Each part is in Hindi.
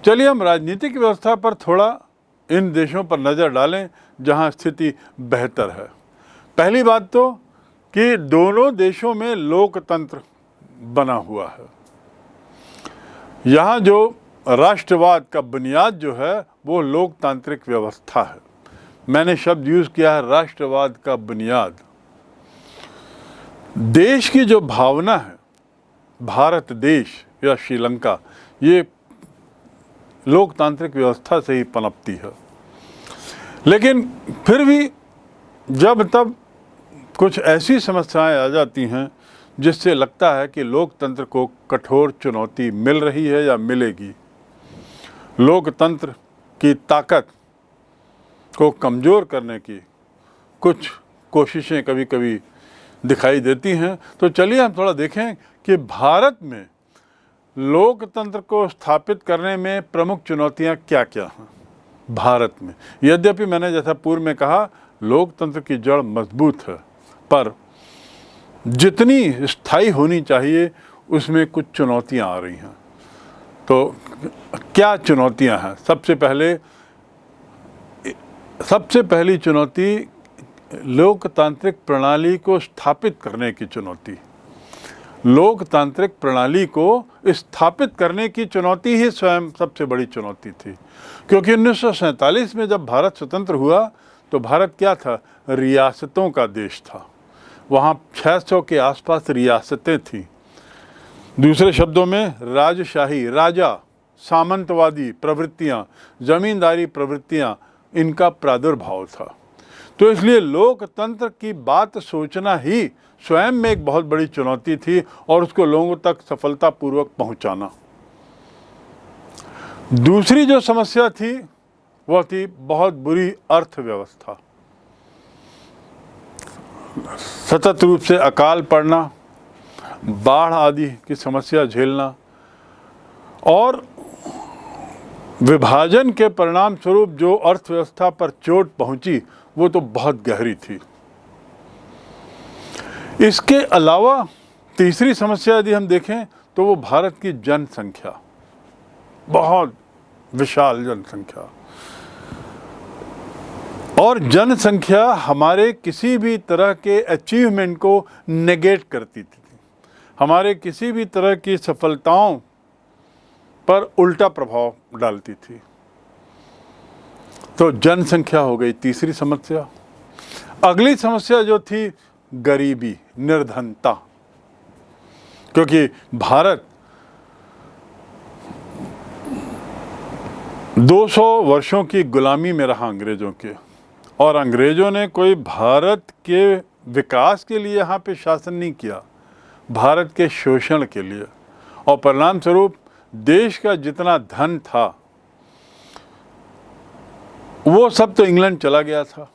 चलिए हम राजनीतिक व्यवस्था पर थोड़ा इन देशों पर नज़र डालें जहां स्थिति बेहतर है। पहली बात तो कि दोनों देशों में लोकतंत्र बना हुआ है। यहाँ जो राष्ट्रवाद का बुनियाद जो है वो लोकतांत्रिक व्यवस्था है। मैंने शब्द यूज़ किया है राष्ट्रवाद का बुनियाद। देश की जो भावना है, भारत देश या श्रीलंका, ये लोकतांत्रिक व्यवस्था से ही पनपती है। लेकिन फिर भी जब तब कुछ ऐसी समस्याएं आ जाती हैं जिससे लगता है कि लोकतंत्र को कठोर चुनौती मिल रही है या मिलेगी, लोकतंत्र की ताकत को कमज़ोर करने की कुछ कोशिशें कभी कभी दिखाई देती हैं। तो चलिए हम थोड़ा देखें कि भारत में लोकतंत्र को स्थापित करने में प्रमुख चुनौतियां क्या क्या हैं। भारत में यद्यपि मैंने जैसा पूर्व में कहा लोकतंत्र की जड़ मजबूत है, पर जितनी स्थायी होनी चाहिए उसमें कुछ चुनौतियां आ रही हैं। तो क्या चुनौतियां हैं? सबसे पहली चुनौती लोकतांत्रिक प्रणाली को स्थापित करने की चुनौती। लोकतांत्रिक प्रणाली को स्थापित करने की चुनौती ही स्वयं सबसे बड़ी चुनौती थी, क्योंकि 1947 में जब भारत स्वतंत्र हुआ तो भारत क्या था? रियासतों का देश था। वहाँ 600 के आसपास रियासतें थीं। दूसरे शब्दों में राजशाही, राजा, सामंतवादी प्रवृत्तियाँ, ज़मींदारी प्रवृत्तियाँ, इनका प्रादुर्भाव था। तो इसलिए लोकतंत्र की बात सोचना ही स्वयं में एक बहुत बड़ी चुनौती थी और उसको लोगों तक सफलतापूर्वक पहुंचाना। दूसरी जो समस्या थी वह थी बहुत बुरी अर्थव्यवस्था। सतत रूप से अकाल पड़ना, बाढ़ आदि की समस्या झेलना और विभाजन के परिणाम स्वरूप जो अर्थव्यवस्था पर चोट पहुंची वो तो बहुत गहरी थी। इसके अलावा तीसरी समस्या यदि हम देखें तो वो भारत की जनसंख्या, बहुत विशाल जनसंख्या। और जनसंख्या हमारे किसी भी तरह के अचीवमेंट को नेगेट करती थी, हमारे किसी भी तरह की सफलताओं पर उल्टा प्रभाव डालती थी। तो जनसंख्या हो गई तीसरी समस्या। अगली समस्या जो थी गरीबी, निर्धनता, क्योंकि भारत 200 वर्षों की गुलामी में रहा अंग्रेज़ों के, और अंग्रेज़ों ने कोई भारत के विकास के लिए यहाँ पे शासन नहीं किया, भारत के शोषण के लिए। और परिणाम स्वरूप देश का जितना धन था वो सब तो इंग्लैंड चला गया था।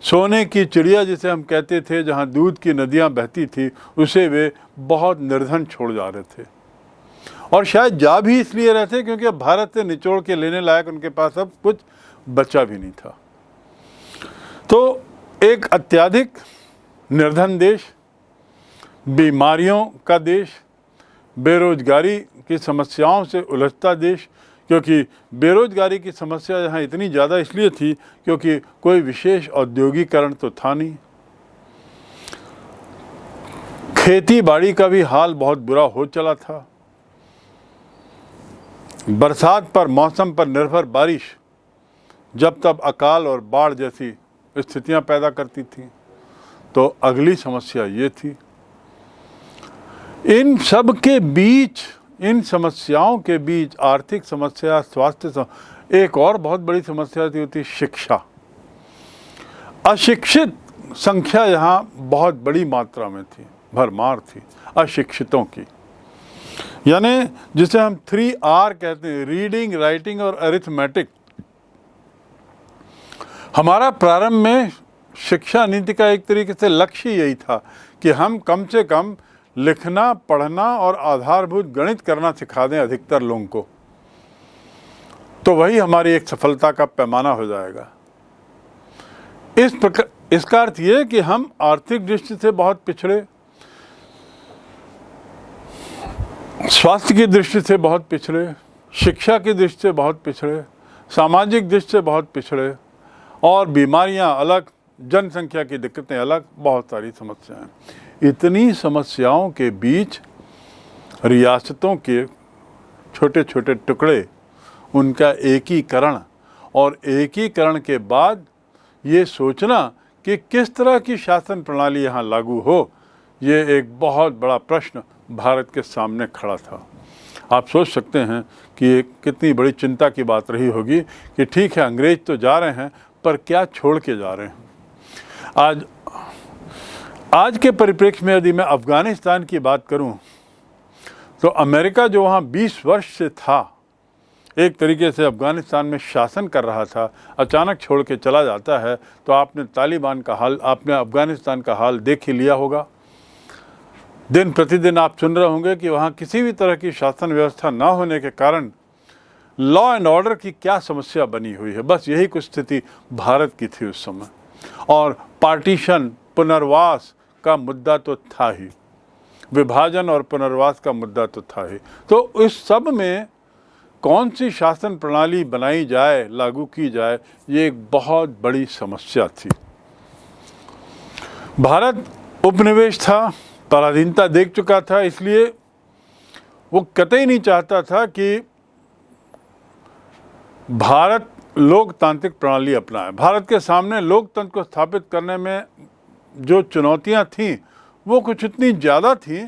सोने की चिड़िया जिसे हम कहते थे, जहाँ दूध की नदियाँ बहती थी, उसे वे बहुत निर्धन छोड़ जा रहे थे। और शायद जा भी इसलिए रहे थे क्योंकि अब भारत से निचोड़ के लेने लायक उनके पास अब कुछ बचा भी नहीं था। तो एक अत्यधिक निर्धन देश, बीमारियों का देश, बेरोजगारी की समस्याओं से उलझता देश, क्योंकि बेरोजगारी की समस्या यहाँ इतनी ज़्यादा इसलिए थी क्योंकि कोई विशेष औद्योगिकरण तो था नहीं। खेती बाड़ी का भी हाल बहुत बुरा हो चला था। बरसात पर, मौसम पर निर्भर बारिश जब तब अकाल और बाढ़ जैसी स्थितियां पैदा करती थी। तो अगली समस्या ये थी। इन सब के बीच, इन समस्याओं के बीच आर्थिक समस्या, स्वास्थ्य एक और बहुत बड़ी समस्या थी शिक्षा। अशिक्षित संख्या यहाँ बहुत बड़ी मात्रा में थी, भरमार थी अशिक्षितों की। यानी जिसे हम 3R कहते हैं, रीडिंग, राइटिंग और अरिथमेटिक। हमारा प्रारंभ में शिक्षा नीति का एक तरीके से लक्ष्य यही था कि हम कम से कम लिखना, पढ़ना और आधारभूत गणित करना सिखा दें अधिकतर लोगों को, तो वही हमारी एक सफलता का पैमाना हो जाएगा। इस प्रकार इसका अर्थ ये कि हम आर्थिक दृष्टि से बहुत पिछड़े, स्वास्थ्य की दृष्टि से बहुत पिछड़े, शिक्षा की दृष्टि से बहुत पिछड़े, सामाजिक दृष्टि से बहुत पिछड़े, और बीमारियां अलग, जनसंख्या की दिक्कतें अलग, बहुत सारी समस्याएं। इतनी समस्याओं के बीच रियासतों के छोटे छोटे टुकड़े, उनका एकीकरण, और एकीकरण के बाद ये सोचना कि किस तरह की शासन प्रणाली यहाँ लागू हो, ये एक बहुत बड़ा प्रश्न भारत के सामने खड़ा था। आप सोच सकते हैं कि ये कितनी बड़ी चिंता की बात रही होगी कि ठीक है, अंग्रेज तो जा रहे हैं, पर क्या छोड़ के जा रहे हैं। आज के परिप्रेक्ष्य में यदि मैं अफ़गानिस्तान की बात करूं, तो अमेरिका जो वहाँ 20 वर्ष से था, एक तरीके से अफ़गानिस्तान में शासन कर रहा था, अचानक छोड़ के चला जाता है, तो आपने तालिबान का हाल, आपने अफ़गानिस्तान का हाल देख ही लिया होगा। दिन प्रतिदिन आप सुन रहे होंगे कि वहाँ किसी भी तरह की शासन व्यवस्था ना होने के कारण लॉ एंड ऑर्डर की क्या समस्या बनी हुई है। बस यही कुछ स्थिति भारत की थी उस समय, और पार्टीशन, पुनर्वास का मुद्दा तो था ही, विभाजन और पुनर्वास का मुद्दा तो था ही। तो इस सब में कौन सी शासन प्रणाली बनाई जाए, लागू की जाए, ये एक बहुत बड़ी समस्या थी। भारत उपनिवेश था, पराधीनता देख चुका था, इसलिए वो कतई नहीं चाहता था कि भारत लोकतांत्रिक प्रणाली अपनाए। भारत के सामने लोकतंत्र को स्थापित करने में जो चुनौतियां थीं, वो कुछ इतनी ज़्यादा थीं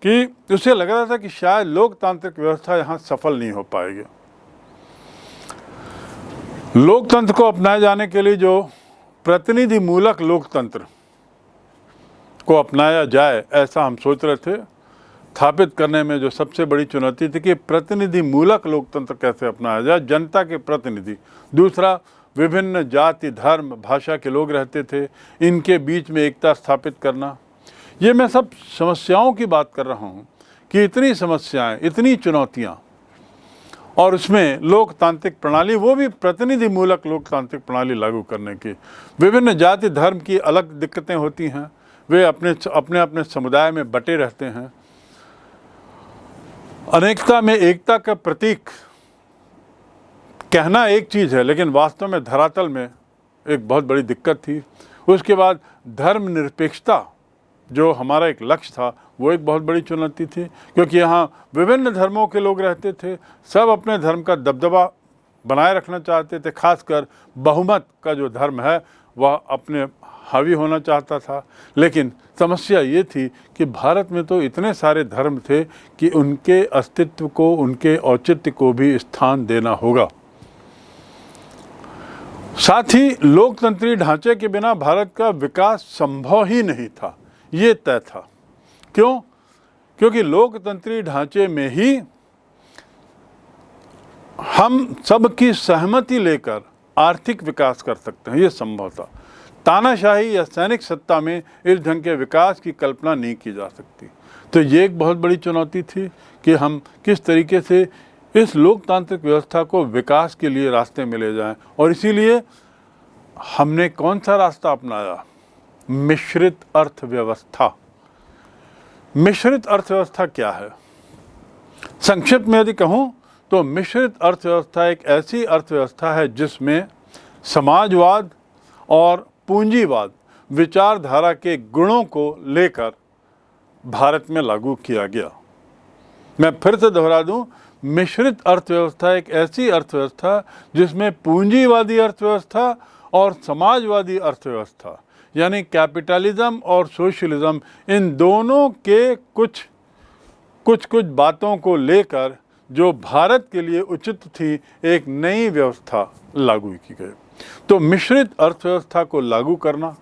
कि उसे लग रहा था कि शायद लोकतांत्रिक व्यवस्था यहाँ सफल नहीं हो पाएगी। लोकतंत्र को अपनाए जाने के लिए जो प्रतिनिधि मूलक लोकतंत्र को अपनाया जाए, ऐसा हम सोच रहे थे। स्थापित करने में जो सबसे बड़ी चुनौती थी कि प्रतिनिधि मूलक लोकतंत्र कैसे अपनाया जाए, जनता के प्रतिनिधि। दूसरा, विभिन्न जाति, धर्म, भाषा के लोग रहते थे, इनके बीच में एकता स्थापित करना। ये मैं सब समस्याओं की बात कर रहा हूँ कि इतनी समस्याएं, इतनी चुनौतियाँ, और उसमें लोकतांत्रिक प्रणाली, वो भी प्रतिनिधि मूलक लोकतांत्रिक प्रणाली लागू करने की। विभिन्न जाति धर्म की अलग दिक्कतें होती हैं, वे अपने अपने समुदाय में बटे रहते हैं। अनेकता में एकता का प्रतीक कहना एक चीज़ है, लेकिन वास्तव में धरातल में एक बहुत बड़ी दिक्कत थी। उसके बाद धर्मनिरपेक्षता, जो हमारा एक लक्ष्य था, वो एक बहुत बड़ी चुनौती थी, क्योंकि यहाँ विभिन्न धर्मों के लोग रहते थे, सब अपने धर्म का दबदबा बनाए रखना चाहते थे। खासकर बहुमत का जो धर्म है, वह अपने हावी होना चाहता था। लेकिन समस्या ये थी कि भारत में तो इतने सारे धर्म थे कि उनके अस्तित्व को, उनके औचित्य को भी स्थान देना होगा। साथ ही लोकतंत्रीय ढांचे के बिना भारत का विकास संभव ही नहीं था, ये तय था। क्यों? क्योंकि लोकतंत्रीय ढांचे में ही हम सबकी सहमति लेकर आर्थिक विकास कर सकते हैं, ये संभव था। तानाशाही या सैनिक सत्ता में इस ढंग के विकास की कल्पना नहीं की जा सकती। तो ये एक बहुत बड़ी चुनौती थी कि हम किस तरीके से इस लोकतांत्रिक व्यवस्था को विकास के लिए रास्ते में ले जाएं। और इसीलिए हमने कौन सा रास्ता अपनाया? मिश्रित अर्थव्यवस्था। मिश्रित अर्थव्यवस्था क्या है? संक्षिप्त में यदि कहूँ तो मिश्रित अर्थव्यवस्था एक ऐसी अर्थव्यवस्था है जिसमें समाजवाद और पूंजीवाद विचारधारा के गुणों को लेकर भारत में लागू किया गया। मैं फिर से दोहरा दूं, मिश्रित अर्थव्यवस्था एक ऐसी अर्थव्यवस्था जिसमें पूंजीवादी अर्थव्यवस्था और समाजवादी अर्थव्यवस्था, यानी कैपिटलिज्म और सोशलिज्म, इन दोनों के कुछ बातों को लेकर जो भारत के लिए उचित थी, एक नई व्यवस्था लागू की गई। तो मिश्रित अर्थव्यवस्था को लागू करना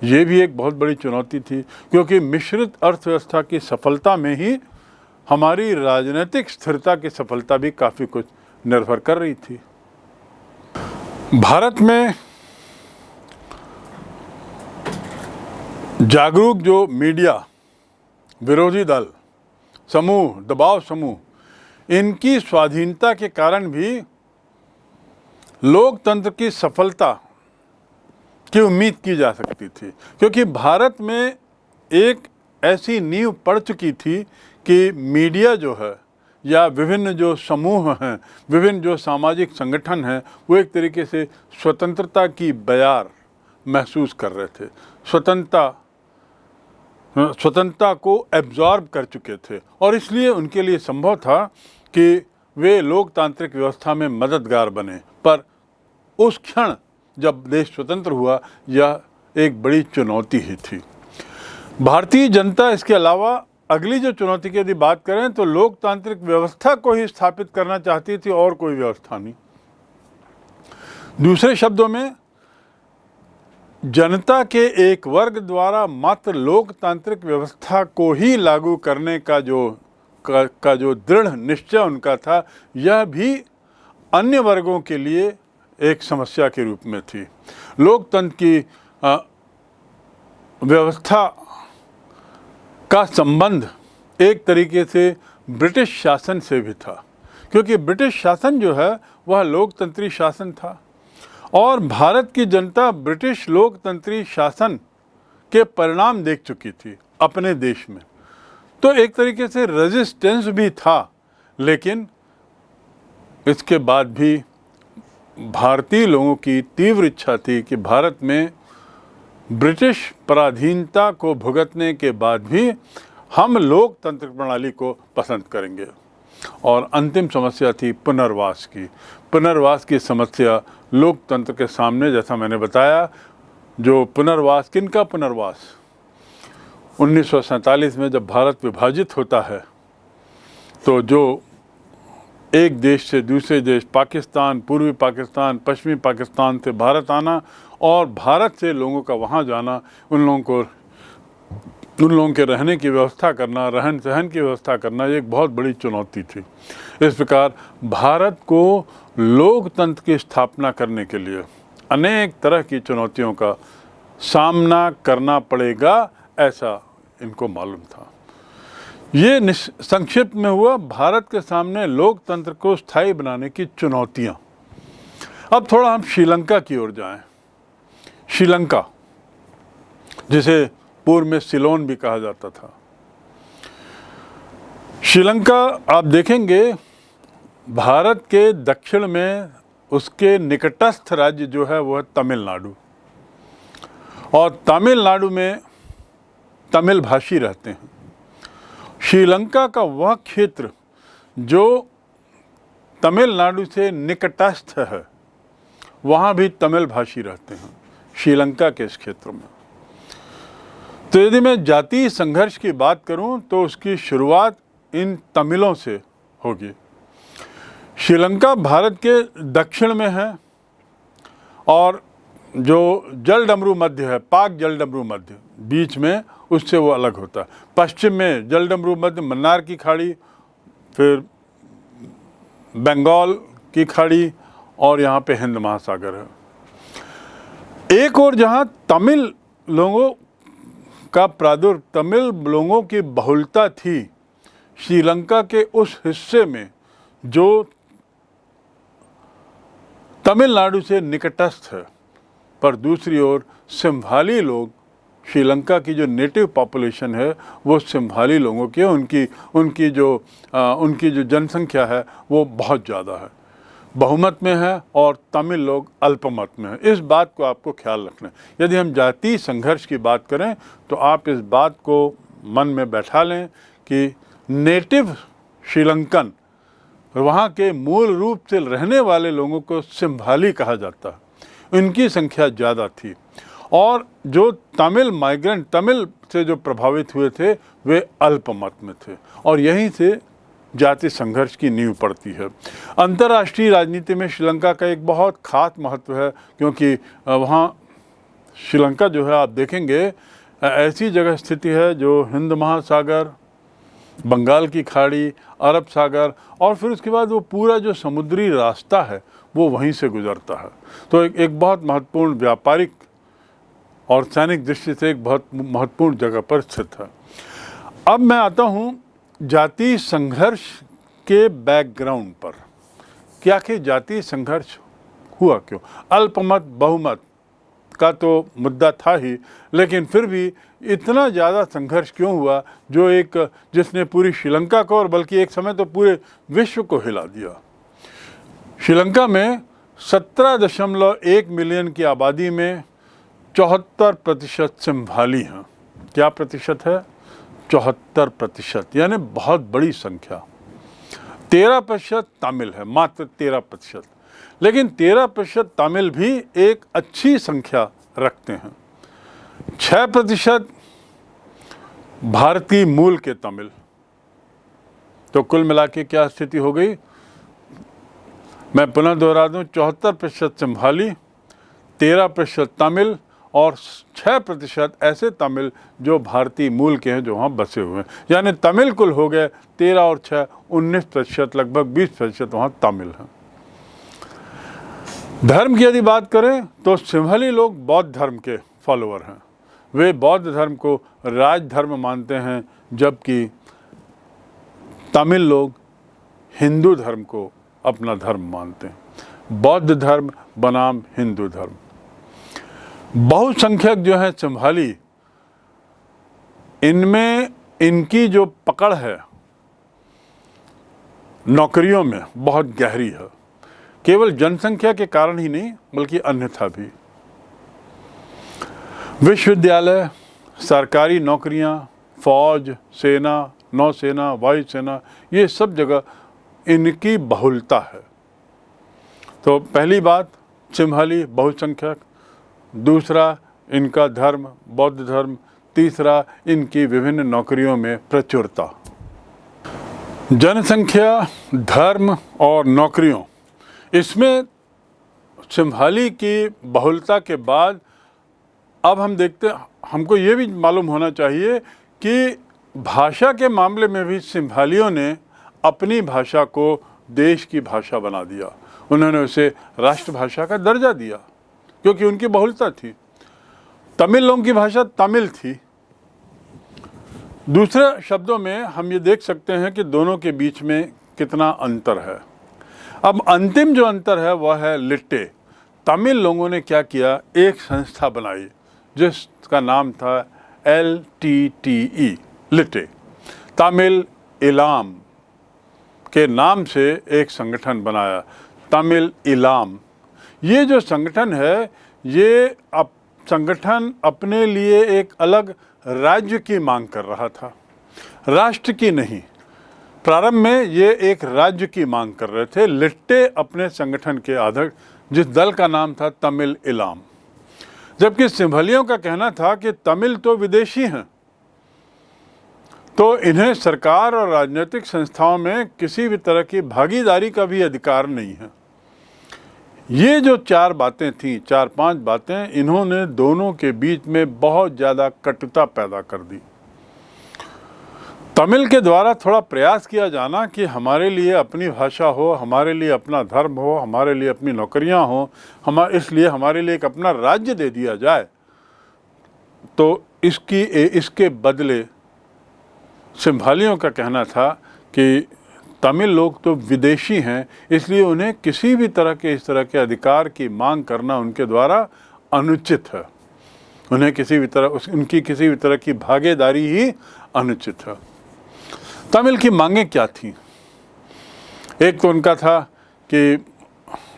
ये भी एक बहुत बड़ी चुनौती थी, क्योंकि मिश्रित अर्थव्यवस्था की सफलता में ही हमारी राजनीतिक स्थिरता की सफलता भी काफ़ी कुछ निर्भर कर रही थी। भारत में जागरूक जो मीडिया, विरोधी दल समूह, दबाव समूह, इनकी स्वाधीनता के कारण भी लोकतंत्र की सफलता की उम्मीद की जा सकती थी, क्योंकि भारत में एक ऐसी नींव पड़ चुकी थी कि मीडिया जो है, या विभिन्न जो समूह हैं, विभिन्न जो सामाजिक संगठन हैं, वो एक तरीके से स्वतंत्रता की बयार महसूस कर रहे थे, स्वतंत्रता को एब्जॉर्ब कर चुके थे, और इसलिए उनके लिए संभव था कि वे लोकतांत्रिक व्यवस्था में मददगार बने। पर उस क्षण जब देश स्वतंत्र हुआ, यह एक बड़ी चुनौती ही थी। भारतीय जनता इसके अलावा अगली जो चुनौती की यदि बात करें तो लोकतांत्रिक व्यवस्था को ही स्थापित करना चाहती थी, और कोई व्यवस्था नहीं। दूसरे शब्दों में, जनता के एक वर्ग द्वारा मात्र लोकतांत्रिक व्यवस्था को ही लागू करने का जो दृढ़ निश्चय उनका था, यह भी अन्य वर्गों के लिए एक समस्या के रूप में थी। लोकतंत्र की व्यवस्था का संबंध एक तरीके से ब्रिटिश शासन से भी था, क्योंकि ब्रिटिश शासन जो है वह लोकतंत्री शासन था, और भारत की जनता ब्रिटिश लोकतंत्री शासन के परिणाम देख चुकी थी अपने देश में। तो एक तरीके से रेजिस्टेंस भी था, लेकिन इसके बाद भी भारतीय लोगों की तीव्र इच्छा थी कि भारत में ब्रिटिश पराधीनता को भुगतने के बाद भी हम लोकतंत्र प्रणाली को पसंद करेंगे। और अंतिम समस्या थी पुनर्वास की। पुनर्वास की समस्या लोकतंत्र के सामने, जैसा मैंने बताया, जो पुनर्वास, किनका पुनर्वास? 1947 में जब भारत विभाजित होता है, तो जो एक देश से दूसरे देश, पाकिस्तान, पूर्वी पाकिस्तान, पश्चिमी पाकिस्तान से भारत आना और भारत से लोगों का वहाँ जाना, उन लोगों के रहने की व्यवस्था करना, रहन सहन की व्यवस्था करना, ये एक बहुत बड़ी चुनौती थी। इस प्रकार भारत को लोकतंत्र की स्थापना करने के लिए अनेक तरह की चुनौतियों का सामना करना पड़ेगा, ऐसा इनको मालूम था। ये संक्षिप्त में हुआ भारत के सामने लोकतंत्र को स्थायी बनाने की चुनौतियां। अब थोड़ा हम श्रीलंका की ओर जाएं। श्रीलंका, जिसे पूर्व में सिलोन भी कहा जाता था। श्रीलंका आप देखेंगे भारत के दक्षिण में उसके निकटस्थ राज्य जो है वह तमिलनाडु, और तमिलनाडु में तमिल भाषी रहते हैं। श्रीलंका का वह क्षेत्र जो तमिलनाडु से निकटस्थ है, वहाँ भी तमिल भाषी रहते हैं श्रीलंका के इस क्षेत्र में। तो यदि मैं जातीय संघर्ष की बात करूं तो उसकी शुरुआत इन तमिलों से होगी। श्रीलंका भारत के दक्षिण में है, और जो जलडमरू मध्य है, पाक जलडमरू मध्य बीच में, उससे वो अलग होता है। पश्चिम में जलडमरू मध्य, मन्नार की खाड़ी, फिर बंगाल की खाड़ी, और यहाँ पे हिंद महासागर है। एक और जहाँ तमिल लोगों की बहुलता थी श्रीलंका के उस हिस्से में जो तमिलनाडु से निकटस्थ है, पर दूसरी ओर सिंभाली लोग, श्रीलंका की जो नेटिव पॉपुलेशन है वो सिंभाली लोगों की है। उनकी जो जनसंख्या है वो बहुत ज़्यादा है, बहुमत में है, और तमिल लोग अल्पमत में है। इस बात को आपको ख्याल रखना है। यदि हम जातीय संघर्ष की बात करें तो आप इस बात को मन में बैठा लें कि नेटिव श्रीलंकन, वहाँ के मूल रूप से रहने वाले लोगों को सिंभाली कहा जाता है, इनकी संख्या ज़्यादा थी। और जो तमिल माइग्रेंट, तमिल से जो प्रभावित हुए थे, वे अल्पमत में थे, और यहीं से जातीय संघर्ष की नींव पड़ती है। अंतर्राष्ट्रीय राजनीति में श्रीलंका का एक बहुत खास महत्व है, क्योंकि वहाँ श्रीलंका जो है, आप देखेंगे ऐसी जगह स्थिति है जो हिंद महासागर, बंगाल की खाड़ी, अरब सागर, और फिर उसके बाद वो पूरा जो समुद्री रास्ता है वो वहीं से गुजरता है। तो एक बहुत महत्वपूर्ण व्यापारिक और सैनिक दृष्टि से एक बहुत महत्वपूर्ण जगह पर स्थित है। अब मैं आता हूँ जातीय संघर्ष के बैकग्राउंड पर कि आखिर जातीय संघर्ष हुआ क्यों, अल्पमत बहुमत का तो मुद्दा था ही, लेकिन फिर भी इतना ज़्यादा संघर्ष क्यों हुआ जो जिसने पूरी श्रीलंका को और बल्कि एक समय तो पूरे विश्व को हिला दिया। श्रीलंका में 17.1 मिलियन की आबादी में 74% सिंहभाली हैं। क्या प्रतिशत है? 74%, यानी बहुत बड़ी संख्या। 13% तमिल है, मात्र 13%। लेकिन 13% तमिल भी एक अच्छी संख्या रखते हैं। 6% भारतीय मूल के तमिल। तो कुल मिला के क्या स्थिति हो गई? मैं पुनः दोहरा दूं, 74% सिंहभाली, 13% तमिल और 6% ऐसे तमिल जो भारतीय मूल के हैं, जो वहाँ बसे हुए हैं। यानी तमिल कुल हो गए 13 और 6 19%, लगभग 20% वहाँ तमिल हैं। धर्म की यदि बात करें तो सिंहली लोग बौद्ध धर्म के फॉलोअर हैं। वे बौद्ध धर्म को राज धर्म मानते हैं, जबकि तमिल लोग हिंदू धर्म को अपना धर्म मानते हैं। बौद्ध धर्म बनाम हिंदू धर्म। बहुसंख्यक जो है सिंहली, इनमें इनकी जो पकड़ है नौकरियों में बहुत गहरी है, केवल जनसंख्या के कारण ही नहीं बल्कि अन्यथा भी। विश्वविद्यालय, सरकारी नौकरियां, फौज, सेना, नौसेना, वायुसेना, ये सब जगह इनकी बहुलता है। तो पहली बात सिंहली बहुसंख्यक, दूसरा इनका धर्म बौद्ध धर्म, तीसरा इनकी विभिन्न नौकरियों में प्रचुरता। जनसंख्या, धर्म और नौकरियों, इसमें सिंहली की बहुलता के बाद अब हम देखते हैं, हमको ये भी मालूम होना चाहिए कि भाषा के मामले में भी सिंहलियों ने अपनी भाषा को देश की भाषा बना दिया। उन्होंने उसे राष्ट्रभाषा का दर्जा दिया क्योंकि उनकी बहुलता थी। तमिल लोगों की भाषा तमिल थी। दूसरे शब्दों में हम ये देख सकते हैं कि दोनों के बीच में कितना अंतर है। अब अंतिम जो अंतर है वह है लिट्टे। तमिल लोगों ने क्या किया, एक संस्था बनाई जिसका नाम था LTTE, लिट्टे। तमिल इलाम के नाम से एक संगठन बनाया, तमिल इलाम। ये जो संगठन है, ये संगठन अपने लिए एक अलग राज्य की मांग कर रहा था, राष्ट्र की नहीं। प्रारंभ में ये एक राज्य की मांग कर रहे थे। लिट्टे अपने संगठन के अध्यक्ष, जिस दल का नाम था तमिल इलाम, जबकि सिंहलियों का कहना था कि तमिल तो विदेशी हैं, तो इन्हें सरकार और राजनीतिक संस्थाओं में किसी भी तरह की भागीदारी का भी अधिकार नहीं है। ये जो 4 बातें थीं, 4-5 बातें, इन्होंने दोनों के बीच में बहुत ज़्यादा कटुता पैदा कर दी। तमिल के द्वारा थोड़ा प्रयास किया जाना कि हमारे लिए अपनी भाषा हो, हमारे लिए अपना धर्म हो, हमारे लिए अपनी नौकरियां हो, इसलिए हमारे लिए एक अपना राज्य दे दिया जाए, तो इसके बदले सिंहलियों का कहना था कि तमिल लोग तो विदेशी हैं, इसलिए उन्हें किसी भी तरह के इस तरह के अधिकार की मांग करना उनके द्वारा अनुचित है। उन्हें उनकी किसी भी तरह की भागीदारी ही अनुचित है। तमिल की मांगें क्या थीं? एक तो उनका था कि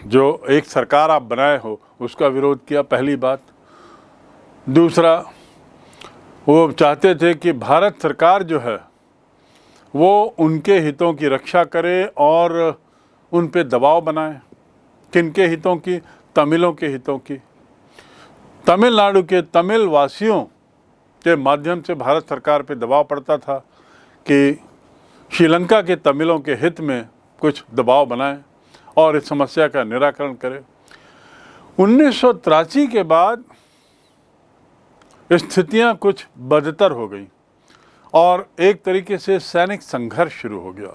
जो एक सरकार आप बनाए हो उसका विरोध किया, पहली बात। दूसरा, वो चाहते थे कि भारत सरकार जो है वो उनके हितों की रक्षा करे और उन पे दबाव बनाए। किनके हितों की? तमिलों के हितों की। तमिलनाडु के तमिल वासियों के माध्यम से भारत सरकार पे दबाव पड़ता था कि श्रीलंका के तमिलों के हित में कुछ दबाव बनाए और इस समस्या का निराकरण करे। 1983 के बाद स्थितियां कुछ बदतर हो गई और एक तरीके से सैनिक संघर्ष शुरू हो गया,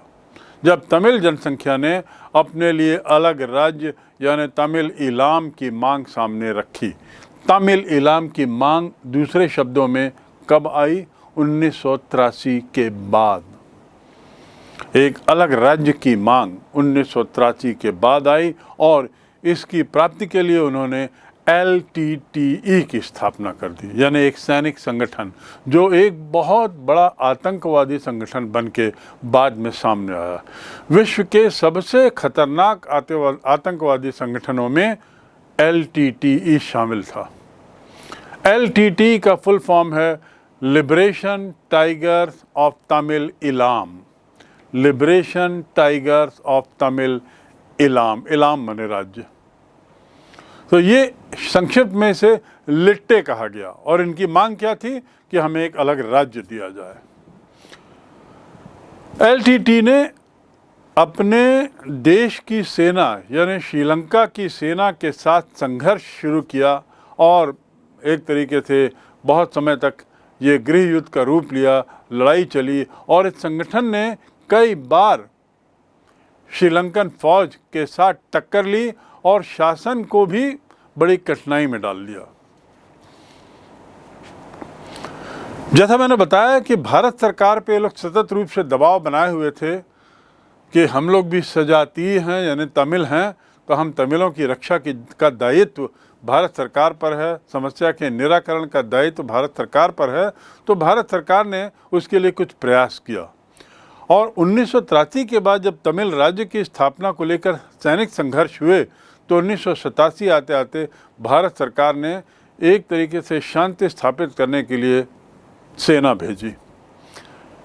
जब तमिल जनसंख्या ने अपने लिए अलग राज्य यानी तमिल इलाम की मांग सामने रखी। तमिल इलाम की मांग दूसरे शब्दों में कब आई? 1983 के बाद। एक अलग राज्य की मांग 1983 के बाद आई और इसकी प्राप्ति के लिए उन्होंने LTTE की स्थापना कर दी, यानी एक सैनिक संगठन जो एक बहुत बड़ा आतंकवादी संगठन बन के बाद में सामने आया। विश्व के सबसे खतरनाक आतंकवादी संगठनों में LTTE शामिल था। LTTE का फुल फॉर्म है liberation tigers of Tamil Ilam. Liberation tigers of Tamil Ilam, Ilam माने राज्य। तो ये संक्षिप्त में से लिट्टे कहा गया और इनकी मांग क्या थी कि हमें एक अलग राज्य दिया जाए। LTTE ने अपने देश की सेना यानी श्रीलंका की सेना के साथ संघर्ष शुरू किया और एक तरीके से बहुत समय तक ये गृह युद्ध का रूप लिया, लड़ाई चली और इस संगठन ने कई बार श्रीलंकन फौज के साथ टक्कर ली और शासन को भी बड़ी कठिनाई में डाल दिया। जैसा मैंने बताया कि भारत सरकार पे लोग सतत रूप से दबाव बनाए हुए थे कि हम लोग भी सजातीय हैं यानी तमिल हैं, तो हम तमिलों की रक्षा का दायित्व भारत सरकार पर है, समस्या के निराकरण का दायित्व भारत सरकार पर है। तो भारत सरकार ने उसके लिए कुछ प्रयास किया और 1983 के बाद जब तमिल राज्य की स्थापना को लेकर सैनिक संघर्ष हुए तो 1987 आते आते भारत सरकार ने एक तरीके से शांति स्थापित करने के लिए सेना भेजी,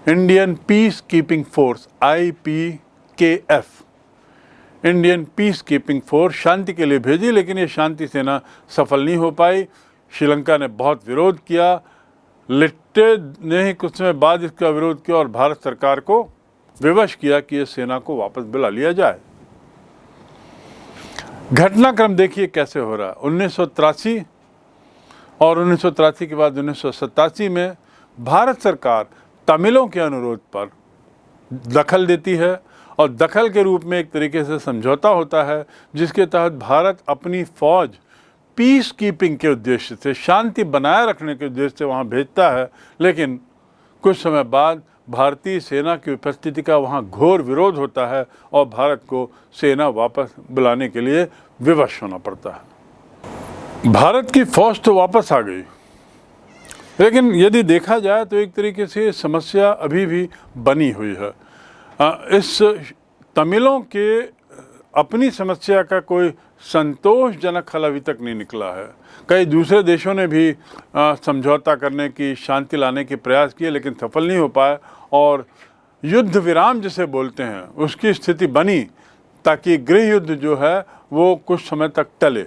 Indian peace keeping force IPKF, Indian peace keeping force शांति के लिए भेजी। लेकिन ये शांति सेना सफल नहीं हो पाई। श्रीलंका ने बहुत विरोध किया, लिट्टे ने ही कुछ समय बाद इसका विरोध किया और भारत सरकार को विवश किया कि इस सेना को वापस बुला लिया जाए। घटनाक्रम देखिए कैसे हो रहा है। 1983 और 1983 के बाद 1987 में भारत सरकार तमिलों के अनुरोध पर दखल देती है और दखल के रूप में एक तरीके से समझौता होता है जिसके तहत भारत अपनी फौज पीस कीपिंग के उद्देश्य से, शांति बनाए रखने के उद्देश्य से वहाँ भेजता है। लेकिन कुछ समय बाद भारतीय सेना की उपस्थिति का वहाँ घोर विरोध होता है और भारत को सेना वापस बुलाने के लिए विवश होना पड़ता है। भारत की फौज तो वापस आ गई, लेकिन यदि देखा जाए तो एक तरीके से समस्या अभी भी बनी हुई है। इस तमिलों के अपनी समस्या का कोई संतोषजनक हल अभी तक नहीं निकला है। कई दूसरे देशों ने भी समझौता करने की, शांति लाने के प्रयास किए लेकिन सफल नहीं हो पाए और युद्ध विराम जिसे बोलते हैं उसकी स्थिति बनी ताकि गृह युद्ध जो है वो कुछ समय तक टले।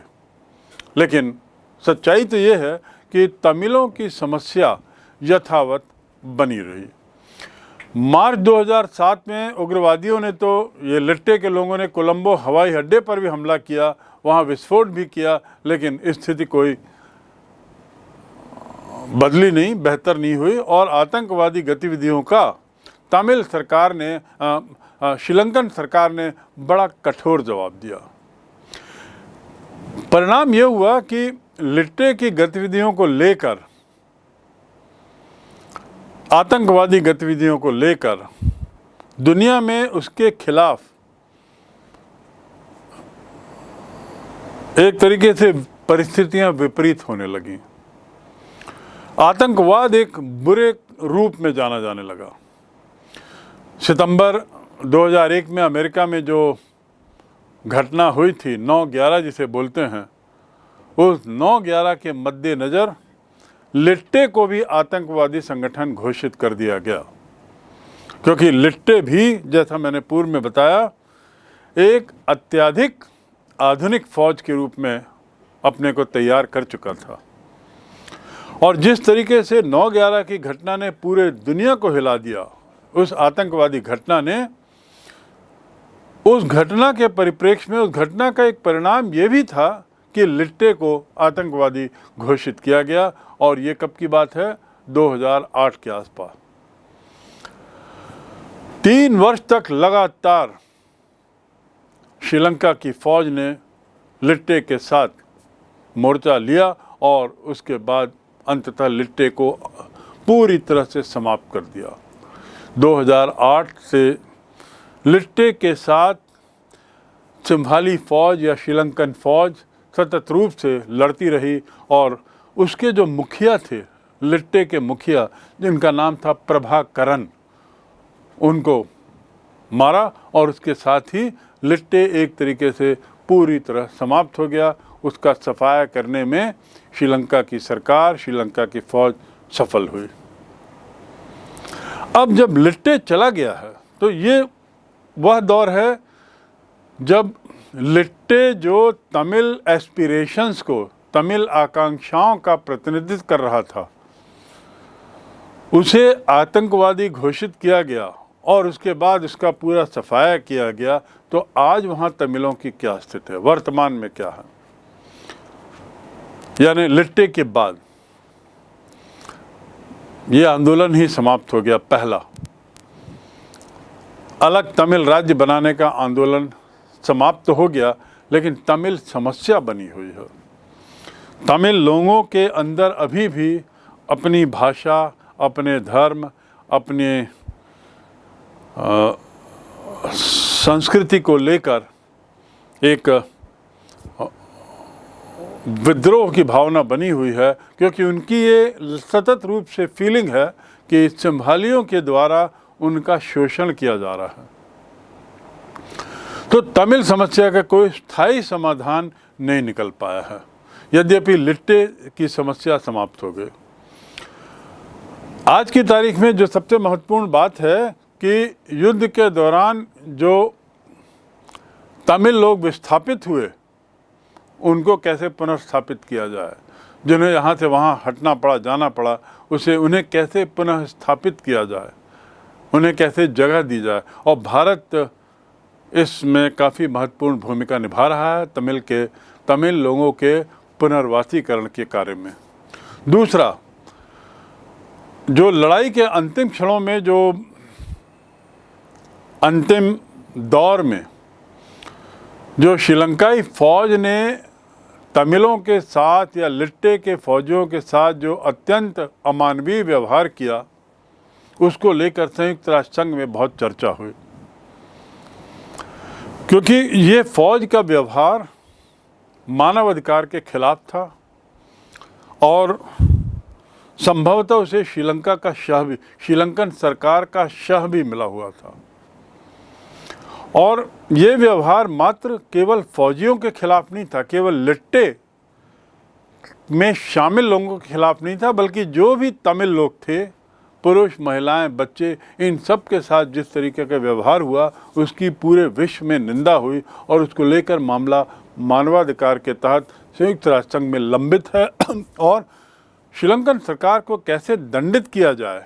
लेकिन सच्चाई तो ये है कि तमिलों की समस्या यथावत बनी रही। मार्च 2007 में उग्रवादियों ने तो ये लिट्टे के लोगों ने कोलंबो हवाई अड्डे पर भी हमला किया, वहाँ विस्फोट भी किया, लेकिन स्थिति कोई बदली नहीं, बेहतर नहीं हुई और आतंकवादी गतिविधियों का तमिल सरकार ने, श्रीलंकन सरकार ने बड़ा कठोर जवाब दिया। परिणाम ये हुआ कि लिट्टे की गतिविधियों को लेकर, आतंकवादी गतिविधियों को लेकर दुनिया में उसके खिलाफ एक तरीके से परिस्थितियां विपरीत होने लगी। आतंकवाद एक बुरे रूप में जाना जाने लगा। सितंबर 2001 में अमेरिका में जो घटना हुई थी 9/11 जिसे बोलते हैं, उस 9/11 के मद्देनज़र लिट्टे को भी आतंकवादी संगठन घोषित कर दिया गया, क्योंकि लिट्टे भी, जैसा मैंने पूर्व में बताया, एक अत्यधिक आधुनिक फौज के रूप में अपने को तैयार कर चुका था। और जिस तरीके से 9/11 की घटना ने पूरे दुनिया को हिला दिया, उस आतंकवादी घटना ने, उस घटना के परिप्रेक्ष्य में, उस घटना का एक परिणाम ये भी था कि लिट्टे को आतंकवादी घोषित किया गया। और ये कब की बात है? 2008 के आसपास। 3 वर्ष तक लगातार श्रीलंका की फौज ने लिट्टे के साथ मोर्चा लिया और उसके बाद अंततः लिट्टे को पूरी तरह से समाप्त कर दिया। 2008 से लिट्टे के साथ सिंभाली फौज या श्रीलंकन फौज सतत रूप से लड़ती रही और उसके जो मुखिया थे, लिट्टे के मुखिया जिनका नाम था प्रभाकरन, उनको मारा और उसके साथ ही लिट्टे एक तरीके से पूरी तरह समाप्त हो गया। उसका सफाया करने में श्रीलंका की सरकार, श्रीलंका की फौज सफल हुई। अब जब लिट्टे चला गया है तो ये वह दौर है जब लिट्टे जो तमिल एस्पिरेशंस को, तमिल आकांक्षाओं का प्रतिनिधित्व कर रहा था, उसे आतंकवादी घोषित किया गया और उसके बाद इसका पूरा सफाया किया गया। तो आज वहाँ तमिलों की क्या स्थिति है, वर्तमान में क्या है, यानी लिट्टे के बाद ये आंदोलन ही समाप्त हो गया। पहला अलग तमिल राज्य बनाने का आंदोलन समाप्त हो गया, लेकिन तमिल समस्या बनी हुई है। तमिल लोगों के अंदर अभी भी अपनी भाषा, अपने धर्म, अपने संस्कृति को लेकर एक विद्रोह की भावना बनी हुई है, क्योंकि उनकी ये सतत रूप से फीलिंग है कि संभालियों के द्वारा उनका शोषण किया जा रहा है। तो तमिल समस्या का कोई स्थायी समाधान नहीं निकल पाया है, यद्यपि लिट्टे की समस्या समाप्त हो गई। आज की तारीख में जो सबसे महत्वपूर्ण बात है कि युद्ध के दौरान जो तमिल लोग विस्थापित हुए उनको कैसे पुनर्स्थापित किया जाए, जिन्हें यहाँ से वहाँ हटना पड़ा, जाना पड़ा, उन्हें कैसे पुनः स्थापित किया जाए, उन्हें कैसे जगह दी जाए। और भारत इसमें काफ़ी महत्वपूर्ण भूमिका निभा रहा है तमिल लोगों के पुनर्वासीकरण के कार्य में। दूसरा, जो लड़ाई के अंतिम क्षणों में, जो अंतिम दौर में जो श्रीलंकाई फौज ने तमिलों के साथ या लिट्टे के फौजियों के साथ जो अत्यंत अमानवीय व्यवहार किया, उसको लेकर संयुक्त राष्ट्र संघ में बहुत चर्चा हुई, क्योंकि ये फौज का व्यवहार मानवाधिकार के खिलाफ था और संभवतः उसे श्रीलंका का शह भी, श्रीलंकन सरकार का शह भी मिला हुआ था। और ये व्यवहार मात्र केवल फौजियों के खिलाफ नहीं था, केवल लिट्टे में शामिल लोगों के खिलाफ नहीं था, बल्कि जो भी तमिल लोग थे, पुरुष, महिलाएं, बच्चे, इन सब के साथ जिस तरीके का व्यवहार हुआ उसकी पूरे विश्व में निंदा हुई और उसको लेकर मामला मानवाधिकार के तहत संयुक्त राष्ट्र संघ में लंबित है। और श्रीलंकन सरकार को कैसे दंडित किया जाए,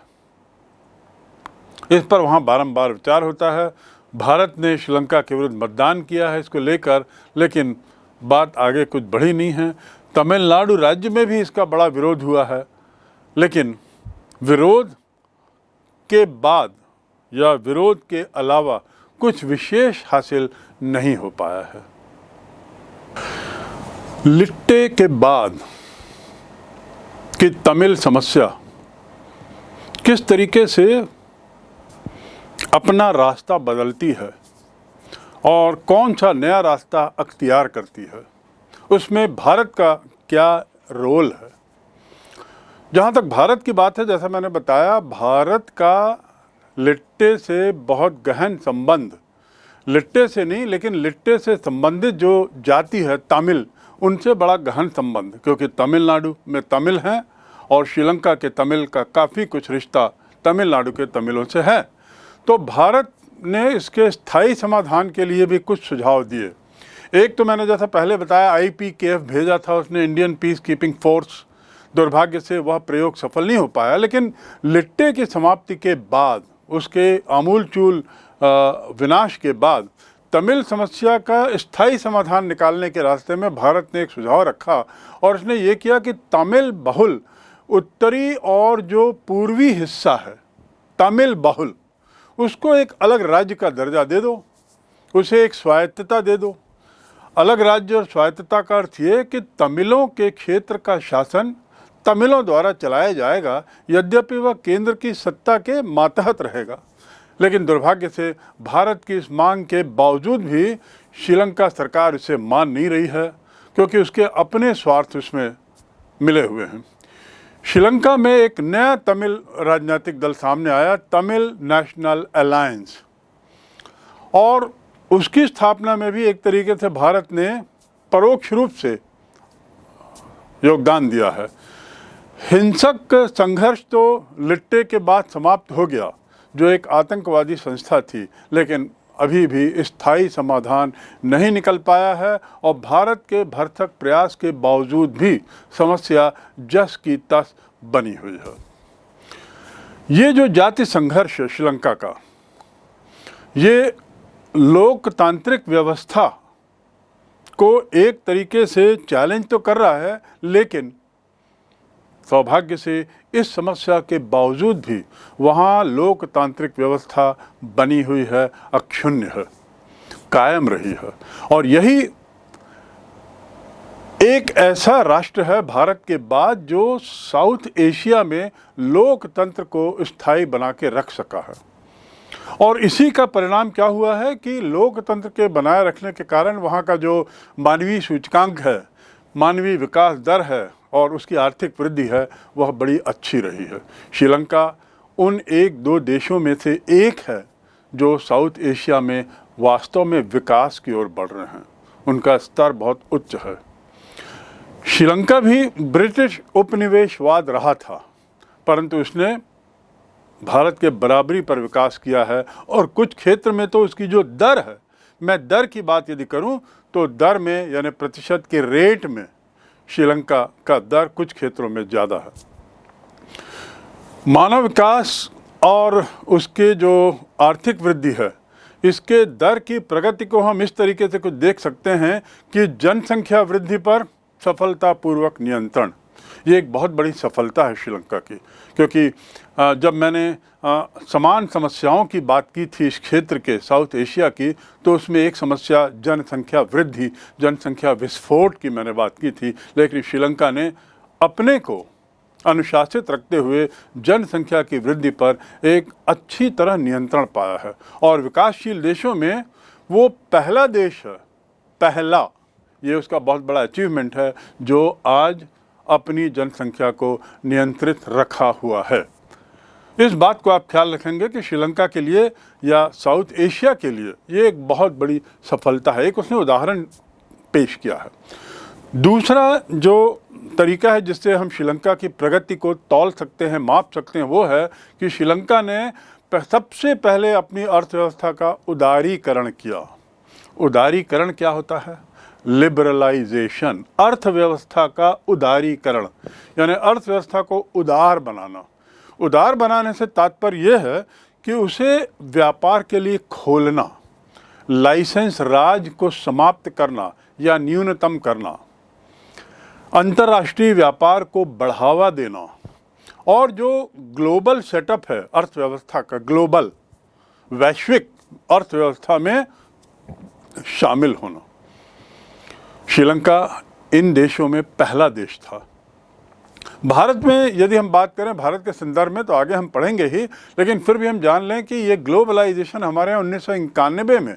इस पर वहाँ बारंबार विचार होता है। भारत ने श्रीलंका के विरुद्ध मतदान किया है इसको लेकर, लेकिन बात आगे कुछ बढ़ी नहीं है। तमिलनाडु राज्य में भी इसका बड़ा विरोध हुआ है, लेकिन विरोध के बाद या विरोध के अलावा कुछ विशेष हासिल नहीं हो पाया है। लिट्टे के बाद की तमिल समस्या किस तरीके से अपना रास्ता बदलती है और कौन सा नया रास्ता अख्तियार करती है, उसमें भारत का क्या रोल है। जहाँ तक भारत की बात है, जैसा मैंने बताया, भारत का लिट्टे से बहुत गहन संबंध, लिट्टे से नहीं लेकिन लिट्टे से संबंधित जो जाति है तमिल, उनसे बड़ा गहन संबंध, क्योंकि तमिलनाडु में तमिल हैं और श्रीलंका के तमिल का काफ़ी कुछ रिश्ता तमिलनाडु के तमिलों से है। तो भारत ने इसके स्थायी समाधान के लिए भी कुछ सुझाव दिए। एक तो मैंने जैसा पहले बताया IPKF भेजा था उसने, इंडियन पीस कीपिंग फोर्स। दुर्भाग्य से वह प्रयोग सफल नहीं हो पाया, लेकिन लिट्टे की समाप्ति के बाद, उसके आमूलचूल विनाश के बाद तमिल समस्या का स्थायी समाधान निकालने के रास्ते में भारत ने एक सुझाव रखा और उसने ये किया कि तमिल बहुल उत्तरी और जो पूर्वी हिस्सा है तमिल बहुल, उसको एक अलग राज्य का दर्जा दे दो, उसे एक स्वायत्तता दे दो। अलग राज्य और स्वायत्तता का अर्थ ये कि तमिलों के क्षेत्र का शासन तमिलों द्वारा चलाया जाएगा, यद्यपि वह केंद्र की सत्ता के मातहत रहेगा। लेकिन दुर्भाग्य से भारत की इस मांग के बावजूद भी श्रीलंका सरकार इसे मान नहीं रही है। क्योंकि उसके अपने स्वार्थ उसमें मिले हुए हैं। श्रीलंका में एक नया तमिल राजनीतिक दल सामने आया, तमिल नेशनल अलायंस, और उसकी स्थापना में भी एक तरीके से भारत ने परोक्ष रूप से योगदान दिया है। हिंसक संघर्ष तो लिट्टे के बाद समाप्त हो गया, जो एक आतंकवादी संस्था थी, लेकिन अभी भी स्थायी समाधान नहीं निकल पाया है और भारत के भरसक प्रयास के बावजूद भी समस्या जस की तस बनी हुई है। ये जो जाति संघर्ष है श्रीलंका का, ये लोकतांत्रिक व्यवस्था को एक तरीके से चैलेंज तो कर रहा है, लेकिन सौभाग्य से इस समस्या के बावजूद भी वहाँ लोकतांत्रिक व्यवस्था बनी हुई है, अक्षुण्ण है, कायम रही है। और यही एक ऐसा राष्ट्र है भारत के बाद जो साउथ एशिया में लोकतंत्र को स्थायी बना के रख सका है। और इसी का परिणाम क्या हुआ है कि लोकतंत्र के बनाए रखने के कारण वहाँ का जो मानवीय सूचकांक है, मानवीय विकास दर है और उसकी आर्थिक वृद्धि है, वह बड़ी अच्छी रही है। श्रीलंका उन एक दो देशों में से एक है जो साउथ एशिया में वास्तव में विकास की ओर बढ़ रहे हैं। उनका स्तर बहुत उच्च है। श्रीलंका भी ब्रिटिश उपनिवेशवाद रहा था, परंतु उसने भारत के बराबरी पर विकास किया है और कुछ क्षेत्र में तो उसकी जो दर है, मैं दर की बात यदि करूं तो दर में यानी प्रतिशत के रेट में श्रीलंका का दर कुछ क्षेत्रों में ज़्यादा है। मानव विकास और उसके जो आर्थिक वृद्धि है, इसके दर की प्रगति को हम इस तरीके से कुछ देख सकते हैं कि जनसंख्या वृद्धि पर सफलतापूर्वक नियंत्रण, ये एक बहुत बड़ी सफलता है श्रीलंका की। क्योंकि जब मैंने समान समस्याओं की बात की थी इस क्षेत्र के साउथ एशिया की, तो उसमें एक समस्या जनसंख्या वृद्धि, जनसंख्या विस्फोट की मैंने बात की थी। लेकिन श्रीलंका ने अपने को अनुशासित रखते हुए जनसंख्या की वृद्धि पर एक अच्छी तरह नियंत्रण पाया है और विकासशील देशों में वो पहला देश है, पहला, ये उसका बहुत बड़ा अचीवमेंट है, जो आज अपनी जनसंख्या को नियंत्रित रखा हुआ है। इस बात को आप ख्याल रखेंगे कि श्रीलंका के लिए या साउथ एशिया के लिए ये एक बहुत बड़ी सफलता है। एक उसने उदाहरण पेश किया है। दूसरा जो तरीका है जिससे हम श्रीलंका की प्रगति को तौल सकते हैं, माप सकते हैं, वो है कि श्रीलंका ने सबसे पहले अपनी अर्थव्यवस्था का उदारीकरण किया। उदारीकरण क्या होता है? लिबरलाइजेशन, अर्थव्यवस्था का उदारीकरण, यानी अर्थव्यवस्था को उदार बनाना। उदार बनाने से तात्पर्य यह है कि उसे व्यापार के लिए खोलना, लाइसेंस राज को समाप्त करना या न्यूनतम करना, अंतर्राष्ट्रीय व्यापार को बढ़ावा देना और जो ग्लोबल सेटअप है अर्थव्यवस्था का, ग्लोबल वैश्विक अर्थव्यवस्था में शामिल होना। श्रीलंका इन देशों में पहला देश था। भारत में यदि हम बात करें, भारत के संदर्भ में तो आगे हम पढ़ेंगे ही, लेकिन फिर भी हम जान लें कि ये ग्लोबलाइजेशन हमारे यहाँ 1991 में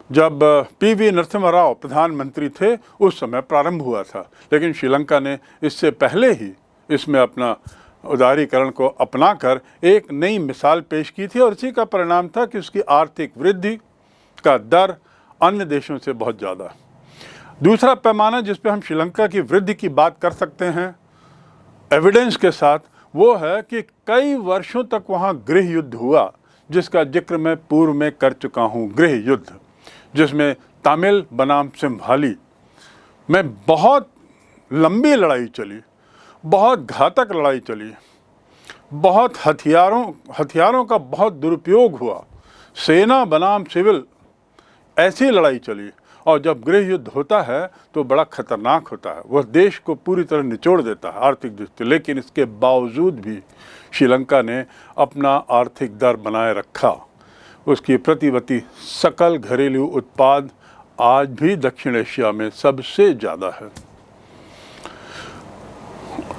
जब पीवी नरसिम्हा राव प्रधानमंत्री थे उस समय प्रारंभ हुआ था। लेकिन श्रीलंका ने इससे पहले ही इसमें अपना उदारीकरण को अपनाकर एक नई मिसाल पेश की थी और इसी का परिणाम था कि उसकी आर्थिक वृद्धि का दर अन्य देशों से बहुत ज़्यादा है। दूसरा पैमाना जिस पे हम श्रीलंका की वृद्धि की बात कर सकते हैं एविडेंस के साथ, वो है कि कई वर्षों तक वहाँ गृह युद्ध हुआ, जिसका जिक्र मैं पूर्व में कर चुका हूँ। गृह युद्ध जिसमें तमिल बनाम सिंहभाली में बहुत लंबी लड़ाई चली, बहुत घातक लड़ाई चली, बहुत हथियारों का बहुत दुरुपयोग हुआ, सेना बनाम सिविल ऐसी लड़ाई चली। और जब गृह युद्ध होता है तो बड़ा खतरनाक होता है, वह देश को पूरी तरह निचोड़ देता है आर्थिक दृष्टि। लेकिन इसके बावजूद भी श्रीलंका ने अपना आर्थिक दर बनाए रखा। उसकी प्रतिवर्ती सकल घरेलू उत्पाद आज भी दक्षिण एशिया में सबसे ज़्यादा है।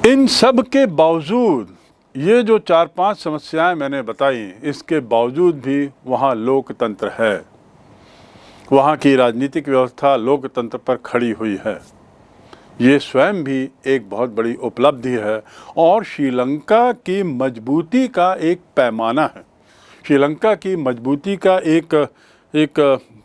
इन सब के बावजूद ये जो 4-5 समस्याएं मैंने बताई, इसके बावजूद भी वहाँ लोकतंत्र है। वहाँ की राजनीतिक व्यवस्था लोकतंत्र पर खड़ी हुई है। ये स्वयं भी एक बहुत बड़ी उपलब्धि है और श्रीलंका की मजबूती का एक पैमाना है। श्रीलंका की मजबूती का एक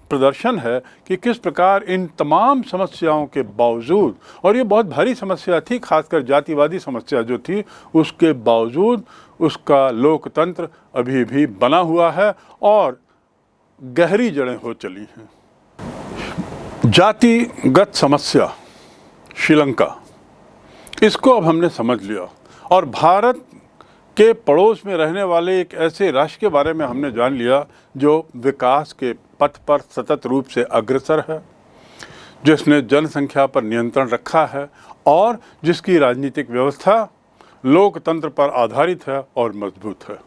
प्रदर्शन है कि किस प्रकार इन तमाम समस्याओं के बावजूद, और ये बहुत भारी समस्या थी, खासकर जातिवादी समस्या जो थी, उसके बावजूद उसका लोकतंत्र अभी भी बना हुआ है और गहरी जड़ें हो चली हैं। जातिगत समस्या श्रीलंका, इसको अब हमने समझ लिया और भारत के पड़ोस में रहने वाले एक ऐसे राष्ट्र के बारे में हमने जान लिया जो विकास के पथ पर सतत रूप से अग्रसर है, जिसने जनसंख्या पर नियंत्रण रखा है और जिसकी राजनीतिक व्यवस्था लोकतंत्र पर आधारित है और मजबूत है।